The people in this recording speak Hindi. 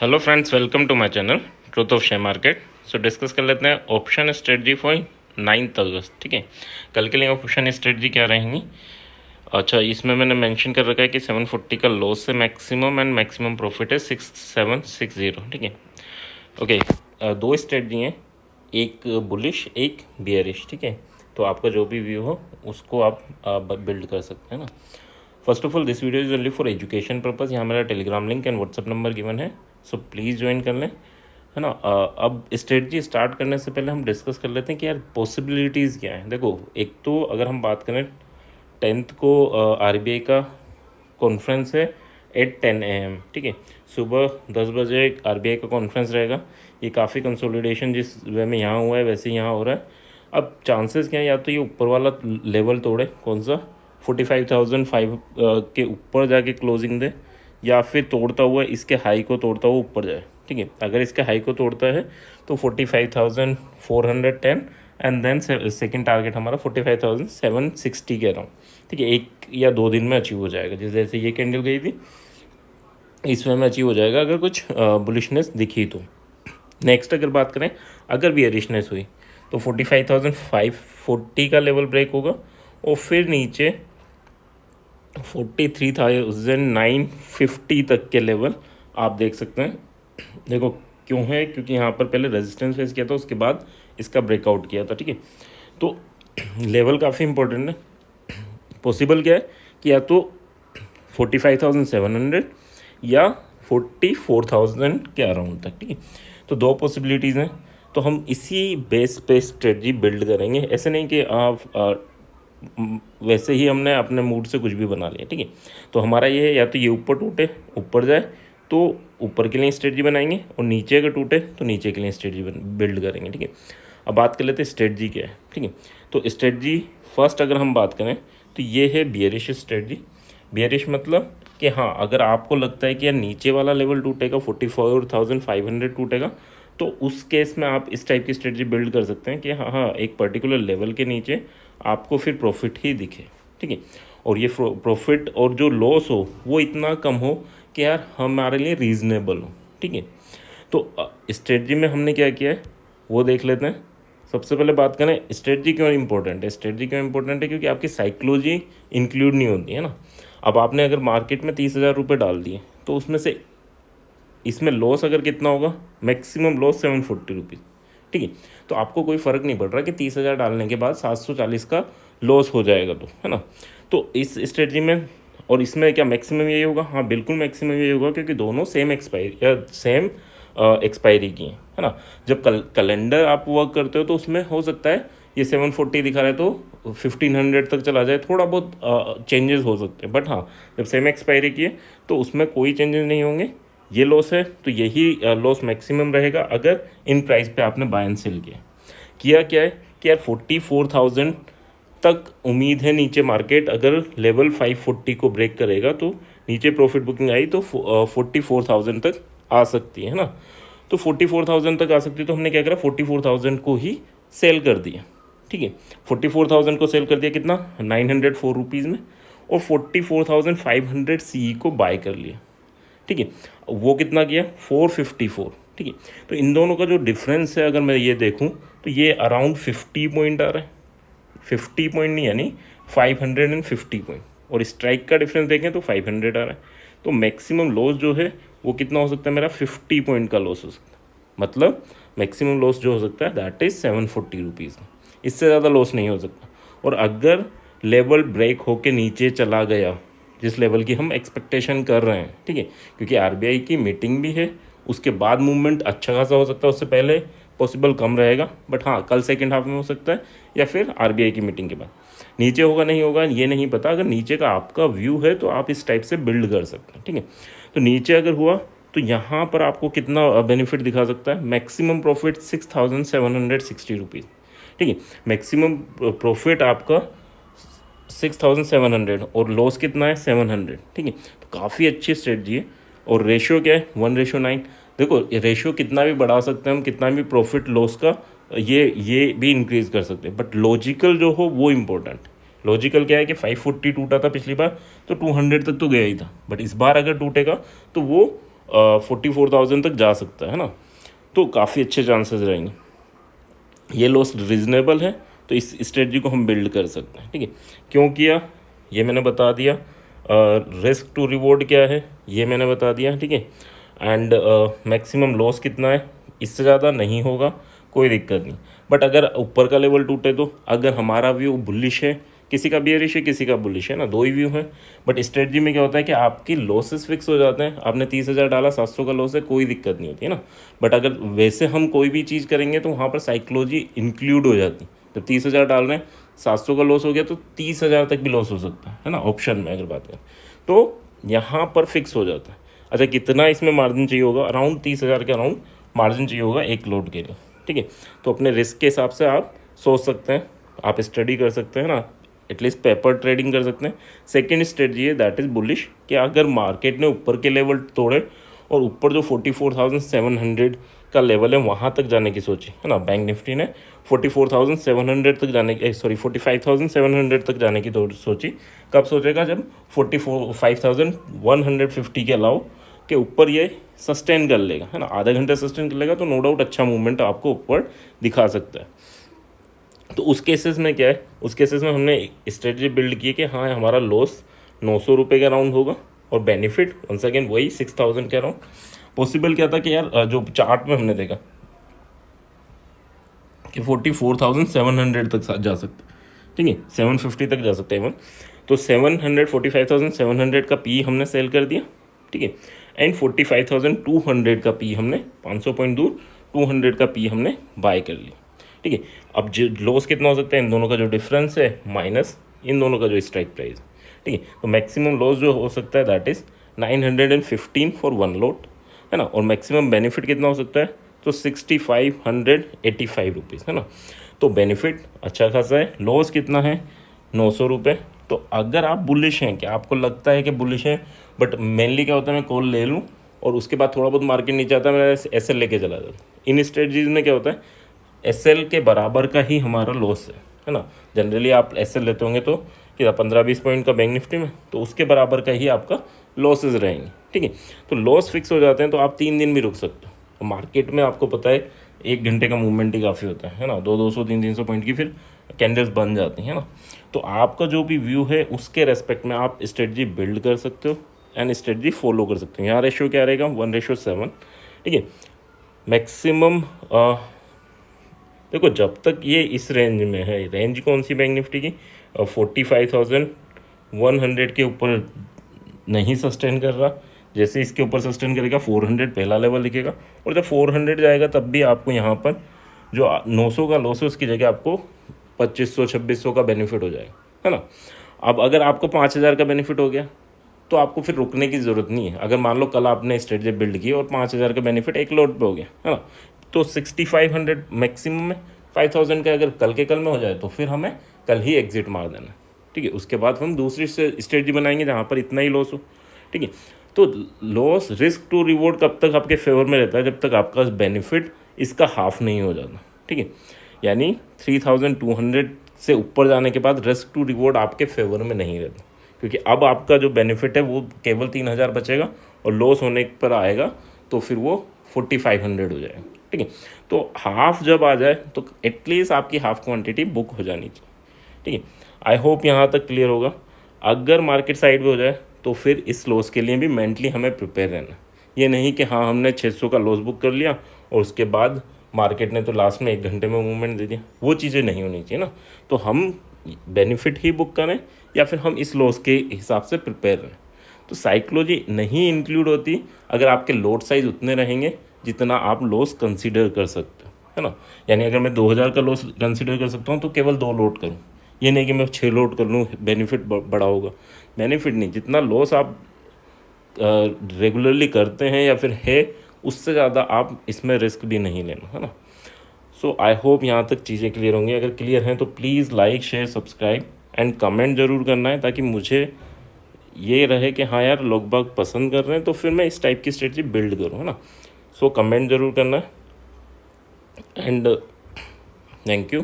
Hello friends, welcome to my channel truth of share market. So discuss कर लेते हैं ऑप्शन स्ट्रेटजी फॉर 9 अगस्त। ठीक है, कल के लिए ऑप्शन स्ट्रेटजी क्या रहेंगी। अच्छा, इसमें मैंने मेंशन कर रखा है कि 740 का लॉस से मैक्सिमम एंड मैक्सिमम प्रॉफिट है 6760। ठीक है, ओके। दो स्ट्रेटजी हैं, एक बुलिश एक बियरिश। ठीक है, तो आपका जो भी व्यू हो उसको आप बिल्ड कर सकते हैं ना। First of all, this video is only for education purpose. यहाँ मेरा Telegram link and WhatsApp number given है, सो प्लीज़ ज्वाइन कर लें, है ना। अब स्ट्रेटजी स्टार्ट करने से पहले हम डिस्कस कर लेते हैं कि यार पॉसिबिलिटीज़ क्या है। देखो, एक तो अगर हम बात करें 10th को आरबीआई का कॉन्फ्रेंस है एट 10 AM। ठीक है, सुबह 10 बजे आरबीआई का कॉन्फ्रेंस रहेगा। ये काफ़ी कंसोलिडेशन जिस वे में यहाँ हुआ है वैसे ही यहाँ हो रहा है। अब चांसेस क्या है, या तो ये ऊपर वाला लेवल तोड़े, कौन सा 45,005 के ऊपर जाके क्लोजिंग दे, या फिर तोड़ता हुआ इसके हाई को तोड़ता हुआ ऊपर जाए। ठीक है, अगर इसके हाई को तोड़ता है तो 45,410 एंड देन सेकंड टारगेट हमारा 45,760 कह रहा हूँ। ठीक है, 1 या 2 दिन में अचीव हो जाएगा। जैसे ये कैंडल गई थी इसमें में अचीव हो जाएगा अगर कुछ बुलिशनेस दिखी तो। नेक्स्ट अगर बात करें, अगर बियरिशनेस हुई तो 45,540 का लेवल ब्रेक होगा और फिर नीचे 43,950 तक के लेवल आप देख सकते हैं। देखो क्यों है, क्योंकि यहाँ पर पहले रेजिस्टेंस फेस किया था, उसके बाद इसका ब्रेकआउट किया था। ठीक है, तो लेवल काफ़ी इंपॉर्टेंट है। पॉसिबल क्या है कि या तो 45,700 या 44,000 के अराउंड तक। ठीक है, तो दो पॉसिबिलिटीज़ हैं। तो हम इसी बेस पे स्ट्रेटजी बिल्ड करेंगे। ऐसे नहीं कि आप वैसे ही हमने अपने मूड से कुछ भी बना लिया। ठीक है, तो हमारा ये है, या तो ये ऊपर टूटे ऊपर जाए तो ऊपर के लिए स्ट्रेटजी बनाएंगे, और नीचे अगर टूटे तो नीचे के लिए स्ट्रेटजी बिल्ड करेंगे। ठीक है, अब बात कर लेते हैं स्ट्रेटजी क्या है। ठीक है, तो स्ट्रेटजी फर्स्ट अगर हम बात करें तो ये है बियरिश स्ट्रेटजी। बियरिश मतलब कि हाँ, अगर आपको लगता है कि यार नीचे वाला लेवल टूटेगा 44,500 टूटेगा, तो उस केस में आप इस टाइप की स्ट्रेटजी बिल्ड कर सकते हैं कि हाँ, एक पर्टिकुलर लेवल के नीचे आपको फिर प्रॉफिट ही दिखे। ठीक है, और ये प्रॉफिट और जो लॉस हो वो इतना कम हो कि यार हमारे लिए रीज़नेबल हो। ठीक है, तो स्ट्रेटजी में हमने क्या किया है वो देख लेते हैं। सबसे पहले बात करें स्ट्रेटजी क्यों इंपॉर्टेंट है। स्ट्रेटजी क्यों इंपॉर्टेंट है, क्योंकि आपकी साइकोलॉजी इंक्लूड नहीं होती है ना। अब आपने अगर मार्केट में 30,000 रुपये डाल दिए तो उसमें से इसमें लॉस अगर कितना होगा, मैक्सिमम लॉस 740 रुपीज़। ठीक है, तो आपको कोई फ़र्क नहीं पड़ रहा कि 30,000 डालने के बाद 740 का लॉस हो जाएगा, तो है ना। तो इस स्ट्रेटजी में और इसमें क्या मैक्सिमम यही होगा? हाँ, बिल्कुल मैक्सिमम यही होगा, क्योंकि दोनों सेम एक्सपायरी की है ना। जब कैलेंडर आप वर्क करते हो तो उसमें हो सकता है ये 740 दिखा रहा है तो 1500 तक चला जाए, थोड़ा बहुत चेंजेस हो सकते हैं। बट हाँ, जब सेम एक्सपायरी की है तो उसमें कोई चेंजेस नहीं होंगे। ये लॉस है तो यही लॉस मैक्सिमम रहेगा अगर इन प्राइस पे आपने बाय एंड सेल किया क्या है कि यार 44,000 तक उम्मीद है नीचे मार्केट अगर लेवल 540 को ब्रेक करेगा तो नीचे प्रॉफिट बुकिंग आई तो 44,000 तक आ सकती है ना। तो 44,000 तक आ सकती है, तो हमने क्या करा, 44,000 को ही सेल कर दिया। ठीक है, 44,000 को सेल कर दिया कितना, 904 रुपीज़ में, और 44,500 सी को बाय कर लिया। ठीक है, वो कितना किया, 454। ठीक है, तो इन दोनों का जो डिफरेंस है अगर मैं ये देखूं तो ये अराउंड 50 पॉइंट आ रहा है। 50 पॉइंट नहीं, यानी 550 पॉइंट, और स्ट्राइक का डिफरेंस देखें तो 500 आ रहा है। तो मैक्सिमम लॉस जो है वो कितना हो सकता है, मेरा 50 पॉइंट का लॉस हो सकता है। मतलब मैक्सिमम लॉस जो हो सकता है दैट इज़ 740 रुपीज़। इससे ज़्यादा लॉस नहीं हो सकता। और अगर लेवल ब्रेक होके नीचे चला गया जिस लेवल की हम एक्सपेक्टेशन कर रहे हैं, ठीक है, क्योंकि आरबीआई की मीटिंग भी है, उसके बाद मूवमेंट अच्छा खासा हो सकता है, उससे पहले पॉसिबल कम रहेगा। बट हाँ, कल सेकेंड हाफ में हो सकता है या फिर आरबीआई की मीटिंग के बाद। नीचे होगा नहीं होगा ये नहीं पता। अगर नीचे का आपका व्यू है तो आप इस टाइप से बिल्ड कर सकते हैं। ठीक है, तो नीचे अगर हुआ तो यहाँ पर आपको कितना बेनिफिट दिखा सकता है, मैक्सिमम प्रॉफिट 6,760 रुपीज़। ठीक है, मैक्सिमम प्रॉफिट आपका 6,700 और लॉस कितना है, 700। ठीक है, तो काफ़ी अच्छी स्ट्रेटजी है। और रेशियो क्या है, 1:9। देखो, रेशियो कितना भी बढ़ा सकते हैं हम, कितना भी प्रॉफिट लॉस का ये भी इंक्रीज़ कर सकते हैं, बट लॉजिकल जो हो वो इम्पोर्टेंट। लॉजिकल क्या है कि 540 टूटा था पिछली बार तो 200 तक तो गया ही था, बट इस बार अगर टूटेगा तो वो 44,000 तक जा सकता है ना, तो काफ़ी अच्छे चांसेस रहेंगे। ये लॉस रीजनेबल है, तो इस स्ट्रेटजी को हम बिल्ड कर सकते हैं। ठीक है, क्यों किया ये मैंने बता दिया, रिस्क टू रिवॉर्ड क्या है ये मैंने बता दिया। ठीक है, एंड मैक्सिमम लॉस कितना है, इससे ज़्यादा नहीं होगा, कोई दिक्कत नहीं। बट अगर ऊपर का लेवल टूटे तो, अगर हमारा व्यू बुलिश है, किसी का बियरिश है किसी का बुलिश है ना, दो ही व्यू हैं। बट स्ट्रेटजी में क्या होता है कि आपकी लॉसेस फिक्स हो जाते हैं। आपने 30,000 डाला, 700 का लॉस है, कोई दिक्कत नहीं होती है ना। बट अगर वैसे हम कोई भी चीज़ करेंगे तो वहाँ पर साइकोलॉजी इंक्लूड हो जाती। जब 30,000 डाल रहे हैं, 700 का लॉस हो गया तो 30,000 तक भी लॉस हो सकता है ना, ऑप्शन में अगर बात करें तो यहाँ पर फिक्स हो जाता है। अच्छा, कितना इसमें मार्जिन चाहिए होगा, अराउंड 30,000 के अराउंड मार्जिन चाहिए होगा एक लोड के लिए। ठीक है, तो अपने रिस्क के हिसाब से आप सोच सकते हैं, आप स्टडी कर सकते हैं ना, एटलीस्ट पेपर ट्रेडिंग कर सकते हैं। सेकेंड स्ट्रेटजी है दैट इज़ बुलिश, कि अगर मार्केट ने ऊपर के लेवल तोड़े और ऊपर जो 44,700 का लेवल है वहाँ तक जाने की सोची है ना, बैंक निफ्टी ने 44,700 तक जाने की, सॉरी 45,700 तक जाने की सोची। कब सोचेगा, जब 45,150 के अलाउ के ऊपर ये सस्टेन कर लेगा है ना, आधा घंटे सस्टेन कर लेगा तो नो डाउट अच्छा मूवमेंट आपको ऊपर दिखा सकता है। तो उस केसेस में क्या है, उस केसेस में हमने स्ट्रेटजी बिल्ड की है कि हाँ हमारा लॉस 900 रुपये के अराउंड होगा और बेनिफिट वंस अगेन वही 6,000 के अराउंड। पॉसिबल क्या था कि यार जो चार्ट में हमने देखा कि 44,700 तक जा सकते, ठीक है 750 तक जा सकते हैं, तो 45,700 का पी हमने सेल कर दिया। ठीक है, एंड 45,200 का पी हमने 500 पॉइंट दूर 200 का पी हमने बाय कर लिया। ठीक है, अब जो लॉस कितना हो सकता है, इन दोनों का जो डिफरेंस है माइनस इन दोनों का जो स्ट्राइक प्राइस। ठीक है, तो मैक्सिमम लॉस जो हो सकता है दैट इज़ 915 फॉर वन लोट है ना, और मैक्सिमम बेनिफिट कितना हो सकता है, तो 6,585 रुपीज़ है ना। तो बेनिफिट अच्छा खासा है, लॉस कितना है 900 रुपये। तो अगर आप बुलिश हैं, कि आपको लगता है कि बुलिश है, बट मेनली क्या होता है मैं कॉल ले लूँ और उसके बाद थोड़ा बहुत मार्केट नीचे आता है मैं एस एल लेके चला जाता। इन स्ट्रेटजीज में क्या होता है, एस एल के बराबर का ही हमारा लॉस है ना। जनरली आप एस एल लेते होंगे तो क्या 15-20 पॉइंट का बैंक निफ्टी में, तो उसके बराबर का ही आपका लॉसेज रहेंगे। ठीक है, तो लॉस फिक्स हो जाते हैं तो आप 3 दिन भी रुक सकते हो। तो मार्केट में आपको पता है 1 घंटे का मूवमेंट ही काफ़ी होता है ना, 200 300 पॉइंट की फिर कैंडल्स बन जाती हैं ना। तो आपका जो भी व्यू है उसके रेस्पेक्ट में आप स्ट्रेटजी बिल्ड कर सकते हो एंड स्ट्रेटजी फॉलो कर सकते हो। यहाँ रेशियो क्या रहेगा, 1:7। ठीक है, मैक्सिमम देखो जब तक ये इस रेंज में है, रेंज कौन सी बैंक निफ्टी की 45,100 के ऊपर नहीं सस्टेन कर रहा, जैसे इसके ऊपर सस्टेन करेगा 400 पहला लेवल दिखेगा, और जब 400 जाएगा तब भी आपको यहाँ पर जो 900 का लॉस है उसकी जगह आपको 2,500-2,600 का बेनिफिट हो जाएगा है ना। अब अगर आपको 5,000 का बेनिफिट हो गया तो आपको फिर रुकने की ज़रूरत नहीं है। अगर मान लो कल आपने स्ट्रेटजी बिल्ड की और 5,000 का बेनिफिट एक लोड पे हो गया है ना, तो 6,500 मैक्सिमम में 5,000 का अगर कल के कल में हो जाए तो फिर हमें कल ही एग्जिट मार देना। ठीक है, उसके बाद हम दूसरी स्ट्रेटजी बनाएंगे जहाँ पर इतना ही लॉस हो। ठीक है, तो लॉस रिस्क टू रिवॉर्ड कब तक आपके फेवर में रहता है, जब तक आपका बेनिफिट इसका हाफ नहीं हो जाता। ठीक है, यानी 3,200 से ऊपर जाने के बाद रिस्क टू रिवॉर्ड आपके फेवर में नहीं रहता, क्योंकि अब आपका जो बेनिफिट है वो केवल 3,000 बचेगा और लॉस होने पर आएगा तो फिर वो 4,500 हो जाएगा। ठीक है, तो हाफ जब आ जाए तो एटलीस्ट आपकी हाफ क्वांटिटी बुक हो जानी चाहिए। ठीक है, आई होप यहाँ तक क्लियर होगा। अगर मार्केट साइड में हो जाए तो फिर इस लॉस के लिए भी मेंटली हमें प्रिपेयर रहना। ये नहीं कि हाँ हमने 600 का लॉस बुक कर लिया और उसके बाद मार्केट ने तो लास्ट में 1 घंटे में मूवमेंट दे दिया, वो चीज़ें नहीं होनी चाहिए ना। तो हम बेनिफिट ही बुक करें या फिर हम इस लॉस के हिसाब से प्रिपेयर रहें। तो साइकोलॉजी नहीं इंक्लूड होती अगर आपके लोड साइज उतने रहेंगे जितना आप लॉस कंसीडर कर सकते हो है ना। यानी अगर मैं 2,000 का लॉस कंसीडर कर सकता हूँ तो केवल 2 लोड करूँ, ये नहीं कि मैं 6 लोड कर लूँ बेनिफिट बड़ा होगा। बेनिफिट नहीं, जितना लॉस आप रेगुलरली करते हैं या फिर है उससे ज़्यादा आप इसमें रिस्क भी नहीं लेना है ना। सो आई होप यहाँ तक चीज़ें क्लियर होंगी। अगर क्लियर हैं तो please like share subscribe and comment ज़रूर करना है, ताकि मुझे ये रहे कि हाँ यार लोग बाग पसंद कर रहे हैं तो फिर मैं इस टाइप की स्ट्रेटजी बिल्ड करूँ है ना। सो कमेंट ज़रूर करना है एंड थैंक यू।